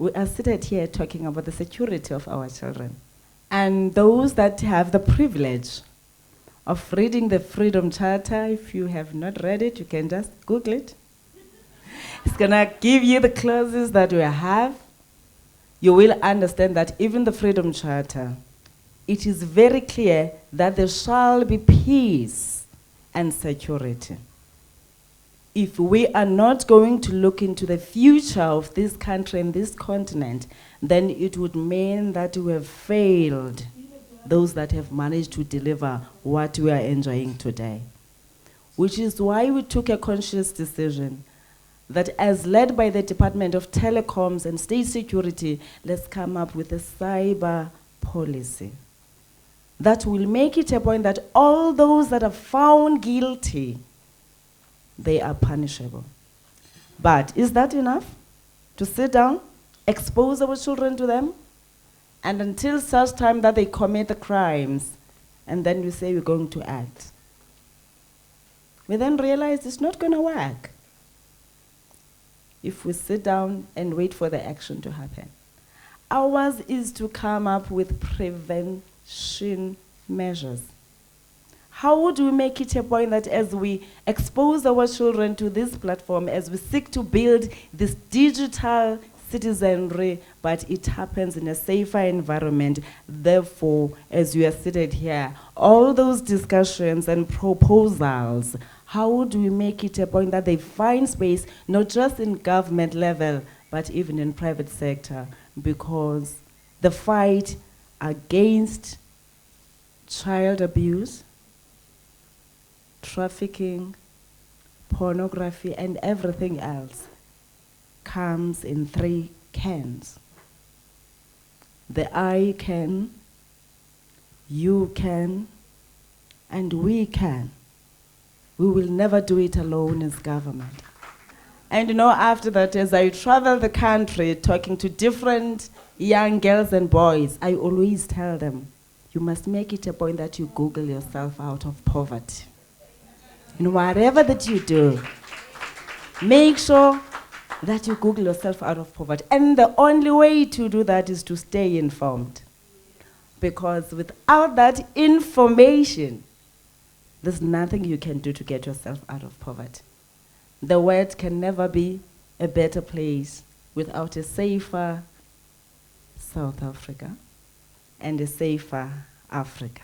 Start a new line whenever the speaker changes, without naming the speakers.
we are seated here talking about the security of our children. And those that have the privilege of reading the Freedom Charter, if you have not read it, you can just Google it. It's gonna give you the clauses that we have. You will understand that even the Freedom Charter, it is very clear that there shall be peace and security. If we are not going to look into the future of this country and this continent, then it would mean that we have failed those that have managed to deliver what we are enjoying today. Which is why we took a conscious decision that, as led by the Department of Telecoms and State Security, let's come up with a cyber policy that will make it a point that all those that are found guilty, they are punishable. But is that enough? To sit down, expose our children to them, and until such time that they commit the crimes, and then we say we're going to act. We then realize it's not going to work if we sit down and wait for the action to happen. Ours is to come up with prevention measures. How do we make it a point that as we expose our children to this platform, as we seek to build this digital citizenry, but it happens in a safer environment? Therefore, as we are seated here, all those discussions and proposals, how do we make it a point that they find space, not just in government level, but even in private sector? Because the fight against child abuse, trafficking, pornography, and everything else comes in 3 cans. The I can, you can, and we can. We will never do it alone as government. And you know, after that, as I travel the country talking to different young girls and boys, I always tell them, you must make it a point that you Google yourself out of poverty. In whatever that you do, make sure that you Google yourself out of poverty. And the only way to do that is to stay informed. Because without that information, there's nothing you can do to get yourself out of poverty. The world can never be a better place without a safer South Africa and a safer Africa.